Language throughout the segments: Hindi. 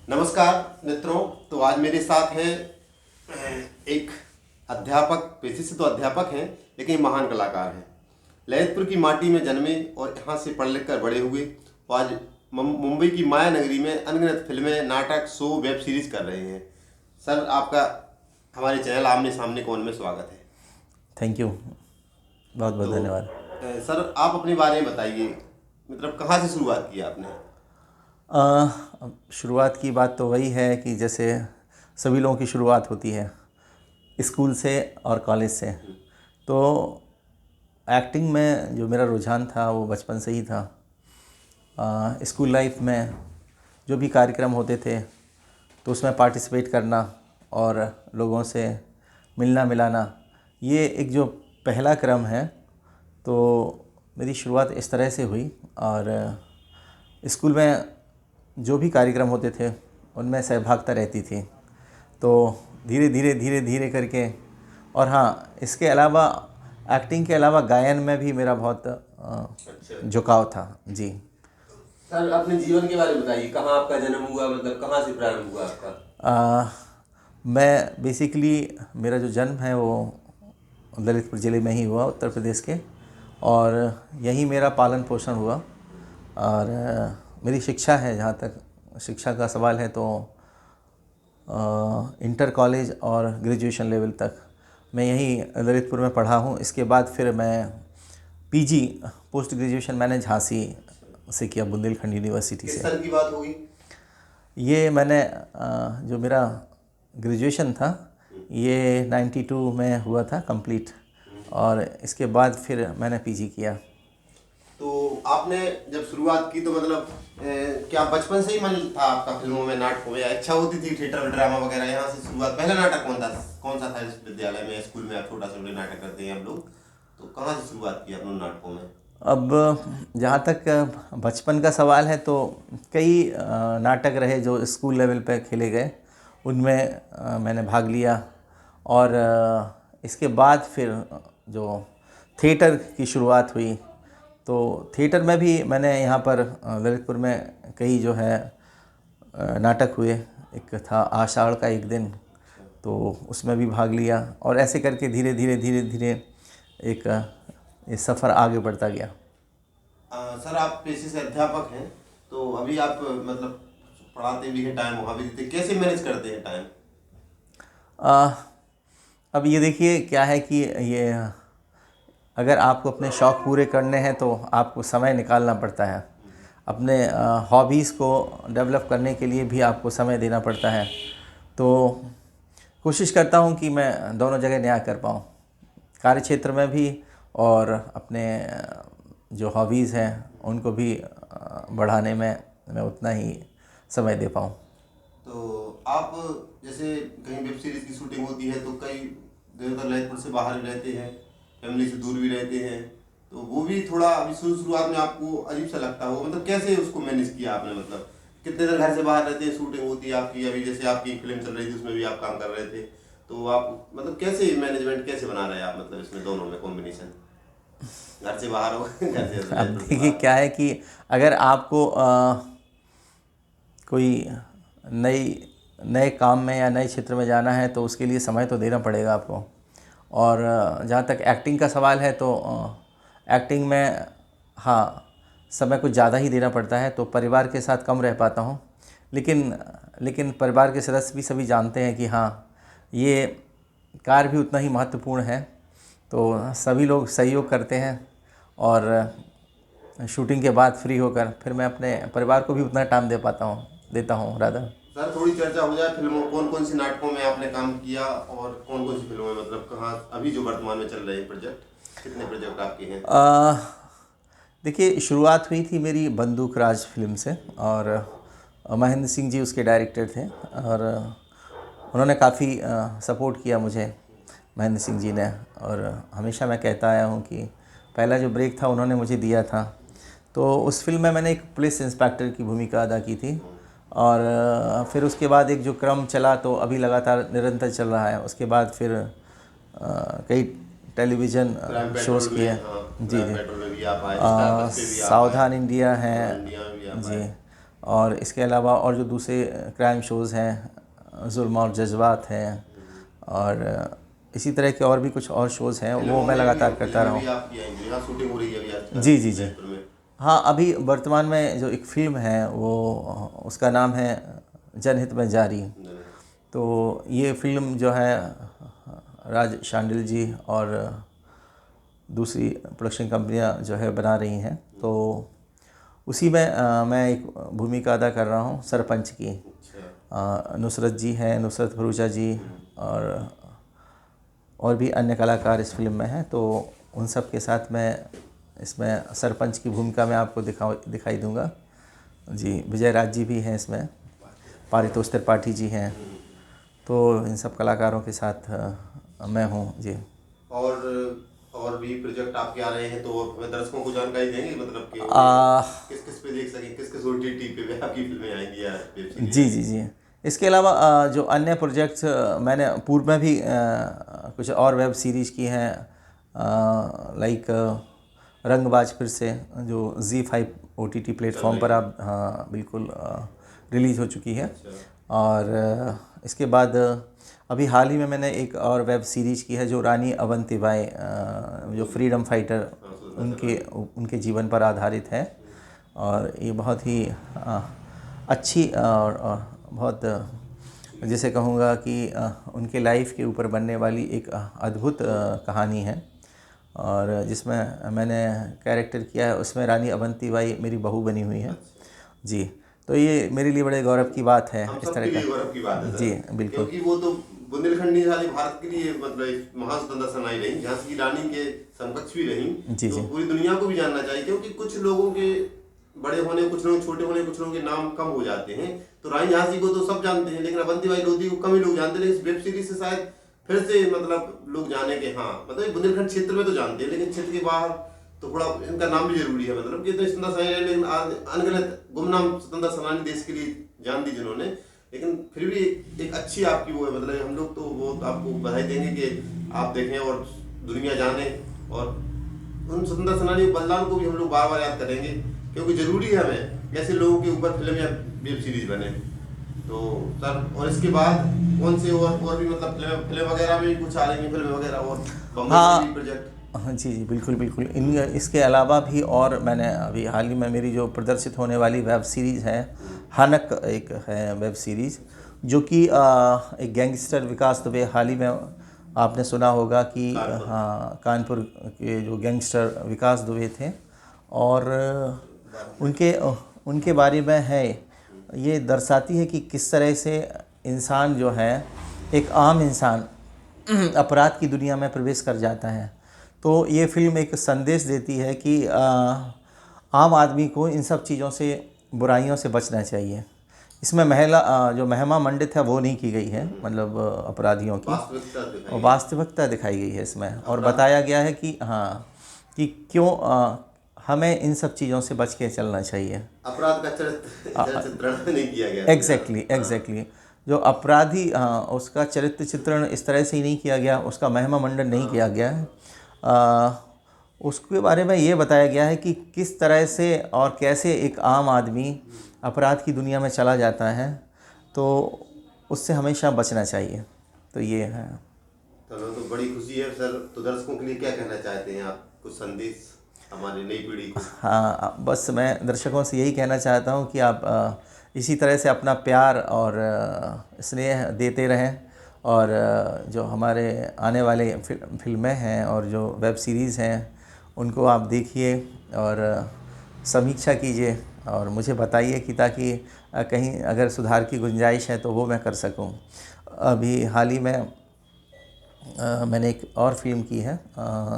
नमस्कार मित्रों। तो आज मेरे साथ हैं एक अध्यापक, पेशे से तो अध्यापक हैं लेकिन महान कलाकार हैं। ललितपुर की माटी में जन्मे और यहाँ से पढ़ लिख कर बड़े हुए। तो आज मुंबई की माया नगरी में अनगिनत फिल्में, नाटक, शो, वेब सीरीज कर रहे हैं। सर, आपका हमारे चैनल आमने सामने कौन में स्वागत है। थैंक यू, बहुत बहुत तो धन्यवाद। सर, आप अपने बारे में बताइए, मतलब कहाँ से शुरुआत की आपने। अब शुरुआत की बात तो वही है कि जैसे सभी लोगों की शुरुआत होती है स्कूल से और कॉलेज से। तो एक्टिंग में जो मेरा रुझान था वो बचपन से ही था। स्कूल लाइफ में जो भी कार्यक्रम होते थे तो उसमें पार्टिसिपेट करना और लोगों से मिलना मिलाना, ये एक जो पहला क्रम है। तो मेरी शुरुआत इस तरह से हुई और स्कूल में जो भी कार्यक्रम होते थे उनमें सहभागिता रहती थी। तो धीरे धीरे करके, और हाँ, इसके अलावा एक्टिंग के अलावा गायन में भी मेरा बहुत अच्छा झुकाव था जी। सर, अपने जीवन के बारे में बताइए, कहाँ आपका जन्म हुआ, मतलब कहाँ से प्रारंभ हुआ आपका। मैं बेसिकली, मेरा जो जन्म है वो ललितपुर ज़िले में ही हुआ, उत्तर प्रदेश के, और यहीं मेरा पालन पोषण हुआ। और मेरी शिक्षा है, जहाँ तक शिक्षा का सवाल है तो इंटर कॉलेज और ग्रेजुएशन लेवल तक मैं यहीं ललितपुर में पढ़ा हूँ। इसके बाद फिर मैं पीजी, पोस्ट ग्रेजुएशन, मैंने झांसी से किया, बुंदेलखंड यूनिवर्सिटी किस से। साल की बात होगी। ये मैंने जो मेरा ग्रेजुएशन था ये 92 में हुआ था कंप्लीट, और इसके बाद फिर मैंने पीजी किया। तो आपने जब शुरुआत की तो मतलब क्या बचपन से ही मन था आपका फिल्मों में, नाटकों में, या इच्छा होती थी थिएटर ड्रामा वगैरह, यहाँ से शुरुआत। पहला नाटक कौन सा था इस विद्यालय में, स्कूल में आप छोटा सा बड़े नाटक करते हैं हम लोग, तो कहाँ से शुरुआत की आपने नाटकों में। अब जहाँ तक बचपन का सवाल है तो कई नाटक रहे जो स्कूल लेवल पे खेले गए, उनमें मैंने भाग लिया। और इसके बाद फिर जो थिएटर की शुरुआत हुई, तो थिएटर में भी मैंने यहाँ पर ललितपुर में कई जो है नाटक हुए। एक था आषाढ़ का एक दिन, तो उसमें भी भाग लिया, और ऐसे करके धीरे धीरे एक ये सफ़र आगे बढ़ता गया। सर, आप पेशे से अध्यापक हैं, तो अभी आप मतलब पढ़ाते भी हैं, टाइम वहाँ भी देते हैं। कैसे मैनेज करते हैं टाइम। आ, अब ये देखिए क्या है कि ये, अगर आपको अपने शौक़ पूरे करने हैं तो आपको समय निकालना पड़ता है। अपने हॉबीज़ को डेवलप करने के लिए भी आपको समय देना पड़ता है। तो कोशिश करता हूँ कि मैं दोनों जगह न्याय कर पाऊँ, कार्य क्षेत्र में भी और अपने जो हॉबीज़ हैं उनको भी बढ़ाने में मैं उतना ही समय दे पाऊँ। तो आप जैसे कहीं वेब सीरीज की शूटिंग होती है तो कई देर तक ललितपुर से बाहर भी रहते हैं, फैमिली से दूर भी रहते हैं, तो वो भी थोड़ा अभी शुरुआत में आपको अजीब सा लगता हो, मतलब कैसे उसको मैनेज किया आपने, मतलब कितने दिन घर से बाहर रहते हैं, शूटिंग होती है आपकी, अभी जैसे आपकी फिल्म चल रही थी उसमें भी आप काम कर रहे थे, तो आप मतलब कैसे मैनेजमेंट कैसे बना रहे हैं आप, मतलब इसमें दोनों में कॉम्बिनेशन, घर से बाहर हो घर से अब ललितपुर से देखिए बाहर। क्या है कि अगर आपको कोई नई नए काम में या नए क्षेत्र में जाना है तो उसके लिए समय तो देना पड़ेगा आपको। और जहाँ तक एक्टिंग का सवाल है तो एक्टिंग में, हाँ, समय कुछ ज़्यादा ही देना पड़ता है, तो परिवार के साथ कम रह पाता हूँ। लेकिन परिवार के सदस्य भी सभी जानते हैं कि हाँ, ये कार्य भी उतना ही महत्वपूर्ण है, तो सभी लोग सहयोग करते हैं। और शूटिंग के बाद फ्री होकर फिर मैं अपने परिवार को भी उतना टाइम देता हूँ राधा। सर, थोड़ी चर्चा हो जाए फिल्मों, कौन कौन सी नाटकों में आपने काम किया और कौन कौन सी फिल्मों में, मतलब कहाँ अभी जो वर्तमान में चल रहे हैं प्रोजेक्ट, कितने प्रोजेक्ट आपके हैं। देखिए, शुरुआत हुई थी मेरी बंदूक राज फिल्म से, और महेंद्र सिंह जी उसके डायरेक्टर थे, और उन्होंने काफ़ी सपोर्ट किया मुझे, महेंद्र सिंह जी ने। और हमेशा मैं कहता आया हूँ कि पहला जो ब्रेक था उन्होंने मुझे दिया था। तो उस फिल्म में मैंने एक पुलिस इंस्पेक्टर की भूमिका अदा की थी। और फिर उसके बाद एक जो क्रम चला तो अभी लगातार निरंतर चल रहा है। उसके बाद फिर कई टेलीविज़न क्राइम शोज़ पेट्रोल किए। में, हाँ, जी क्राइम जी। पेट्रोल में भी आप आए, स्टार प्लस पे भी आप आए, सावधान इंडिया है सावधान इंडिया में भी आप जी। आए। और इसके अलावा और जो दूसरे क्राइम शोज़ हैं, जुल्म और जज्बात हैं, और इसी तरह के और भी कुछ और शोज़ हैं, वो मैं लगातार करता रहा हूँ। शूटिंग हो रही है अभी आजकल जी जी जी। जयपुर में। हाँ, अभी वर्तमान में जो एक फ़िल्म है वो उसका नाम है जनहित में जारी। तो ये फ़िल्म जो है राज शांडिल जी और दूसरी प्रोडक्शन कंपनियां जो है बना रही हैं, तो उसी में मैं एक भूमिका अदा कर रहा हूँ सरपंच की। नुसरत जी हैं, नुसरत भरूचा जी, और भी अन्य कलाकार इस फिल्म में हैं। तो उन सब के साथ मैं इसमें सरपंच की भूमिका में आपको दिखाई दूंगा जी। विजय राज जी भी हैं इसमें, पारितोष त्रिपाठी जी हैं, तो इन सब कलाकारों के साथ मैं हूँ जी। और भी प्रोजेक्ट आपके आ रहे हैं, तो दर्शकों को जानकारी देंगे, मतलब कि किस किस पे देख सकें, किस किस OTT पे आपकी फिल्में आएंगी या वेब सीरीज? जी जी जी। इसके अलावा जो अन्य प्रोजेक्ट्स मैंने पूर्व में भी कुछ और वेब सीरीज़ की हैं, लाइक रंगबाज फिर से, जो ZEE5 OTT प्लेटफॉर्म पर आप, हाँ बिल्कुल, रिलीज़ हो चुकी है। और इसके बाद अभी हाल ही में मैंने एक और वेब सीरीज़ की है जो रानी अवंतीबाई, जो फ्रीडम फाइटर, उनके जीवन पर आधारित है। और ये बहुत ही अच्छी और बहुत, जैसे कहूँगा कि उनके लाइफ के ऊपर बनने वाली एक अद्भुत कहानी है, और जिसमें मैंने कैरेक्टर किया है, उसमें रानी अवंतीबाई मेरी बहू बनी हुई है जी। तो ये मेरे लिए बड़े गौरव की बात है, हम इस सब तरह के लिए का गौरव की बात है सर, जी बिल्कुल। क्योंकि वो तो बुंदेलखंडी सारी भारत के लिए मतलब एक महान स्वतंत्रता सेनानी रही, झांसी की रानी के समकक्ष भी रही। जी तो जी पूरी दुनिया को भी जानना चाहिए, क्योंकि कुछ लोगों के बड़े होने, कुछ लोग छोटे होने, कुछ लोगों के नाम कम हो जाते हैं। तो रानी झांसी को तो सब जानते हैं, लेकिन अवंतीबाई लोधी को कम ही लोग जानते हैं। लेकिन इस वेब सीरीज से शायद फिर से मतलब लोग जाने के, हाँ मतलब बुंदेलखंड क्षेत्र में तो जानते हैं, लेकिन क्षेत्र के बाहर तो थोड़ा इनका नाम भी जरूरी है। मतलब कि तो स्वतंत्रता सेनानी, लेकिन अनगिनत गुमनाम स्वतंत्रता सेनानी देश के लिए जान दी जिन्होंने, लेकिन फिर भी एक अच्छी आपकी वो है। मतलब हम लोग तो वो आपको बधाई देंगे कि आप देखें और दुनिया जाने, और उन स्वतंत्रता सेनानी बलिदान को भी हम लोग बार बार याद करेंगे, क्योंकि जरूरी है हमें ऐसे लोगों के ऊपर फिल्म या वेब सीरीज बने। तो सर, और इसके बाद कौन से और भी मतलब फिल्म वगैरह में कुछ आ रही है, फिल्म वगैरह और बम्बई में प्रोजेक्ट? हाँ जी जी बिल्कुल बिल्कुल। इसके अलावा भी और मैंने अभी हाल ही में मेरी जो प्रदर्शित होने वाली वेब सीरीज़ है, हनक एक है वेब सीरीज़, जो कि एक गैंगस्टर विकास दुबे, हाल ही में आपने सुना होगा कि हाँ, कानपुर के जो गैंगस्टर विकास दुबे थे, और उनके बारे में है। ये दर्शाती है कि किस तरह से इंसान जो है, एक आम इंसान अपराध की दुनिया में प्रवेश कर जाता है। तो ये फिल्म एक संदेश देती है कि आम आदमी को इन सब चीज़ों से, बुराइयों से बचना चाहिए। इसमें जो महिमा मंडित है वो नहीं की गई है, मतलब अपराधियों की वास्तविकता दिखाई गई है इसमें, और बताया गया है कि हाँ, कि क्यों हमें इन सब चीज़ों से बच के चलना चाहिए। अपराध का चरित्र चित्रण नहीं किया गया। एग्जैक्टली। जो अपराधी, हाँ, उसका चरित्र चित्रण इस तरह से ही नहीं किया गया, उसका महिमा मंडन नहीं किया गया है। उसके बारे में ये बताया गया है कि किस तरह से और कैसे एक आम आदमी अपराध की दुनिया में चला जाता है, तो उससे हमेशा बचना चाहिए। तो ये है। चलो, तो बड़ी खुशी है सर। तो दर्शकों के लिए क्या कहना चाहते हैं आप, कुछ संदेश हमारी नई पीढ़ी को? हाँ, बस मैं दर्शकों से यही कहना चाहता हूँ कि आप इसी तरह से अपना प्यार और स्नेह देते रहें, और जो हमारे आने वाले फिल्में हैं और जो वेब सीरीज़ हैं उनको आप देखिए और समीक्षा कीजिए, और मुझे बताइए कि ताकि कहीं अगर सुधार की गुंजाइश है तो वो मैं कर सकूं। अभी हाल ही में मैंने एक और फिल्म की है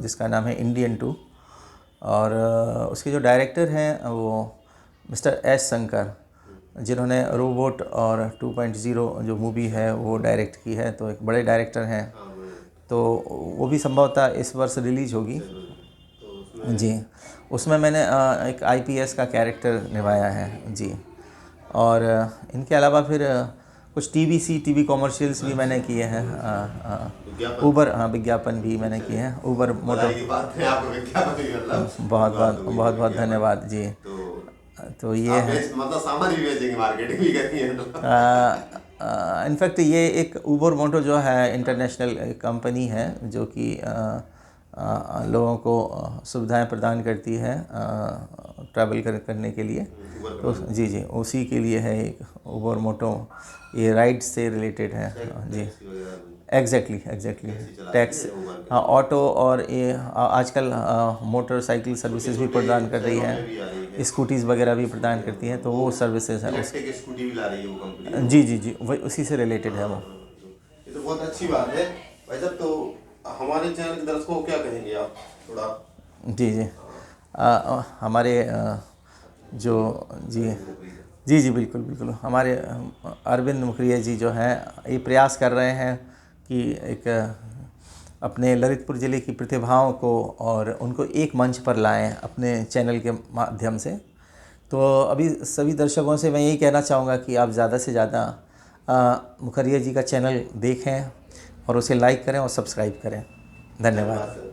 जिसका नाम है इंडियन 2, और उसके जो डायरेक्टर हैं वो मिस्टर एस शंकर, जिन्होंने रोबोट और 2.0 जो मूवी है वो डायरेक्ट की है, तो एक बड़े डायरेक्टर हैं। तो वो भी संभवतः इस वर्ष रिलीज़ होगी जी। उसमें मैंने एक IPS का कैरेक्टर निभाया है जी। और इनके अलावा फिर कुछ टीवी कॉमर्शियल्स भी मैंने किए हैं। ऊबर, हाँ, विज्ञापन भी मैंने किए हैं। Uber motor. बहुत बहुत बहुत धन्यवाद जी। तो ये आप है। मतलब सामान भी बेचेंगे, मार्केटिंग भी करनी है तो। इनफैक्ट ये एक ऊबर मोटो जो है इंटरनेशनल कंपनी है जो कि लोगों को सुविधाएं प्रदान करती है ट्रैवल करने के लिए। तो जी जी, उसी के लिए है एक ऊबर मोटो, ये राइड से रिलेटेड है। जी, टैक्सी वगैरह भी एग्जैक्टली एग्जैक्टली। टैक्सी चलाती टैक्स, है उबर के। हाँ, ऑटो और ये आजकल मोटरसाइकिल सर्विसेज भी प्रदान कर रही शहरों में भी आ रही है, स्कूटीज़ वगैरह भी प्रदान करती हैं, तो वो सर्विसेज है उस। इलेक्ट्रिक स्कूटी भी ला रही है वो कंपनी। जी जी जी, वही उसी से रिलेटेड है वो। ये तो बहुत अच्छी बात है भाई साहब। तो हमारे चैनल के दर्शकों को क्या कहेंगे आप थोड़ा? जी जी, हमारे जो जी जी जी बिल्कुल बिल्कुल, हमारे अरविंद मुखरिया जी जो हैं ये प्रयास कर रहे हैं कि एक अपने ललितपुर ज़िले की प्रतिभाओं को और उनको एक मंच पर लाएं अपने चैनल के माध्यम से। तो अभी सभी दर्शकों से मैं यही कहना चाहूँगा कि आप ज़्यादा से ज़्यादा मुखरिया जी का चैनल देखें और उसे लाइक करें और सब्सक्राइब करें। धन्यवाद।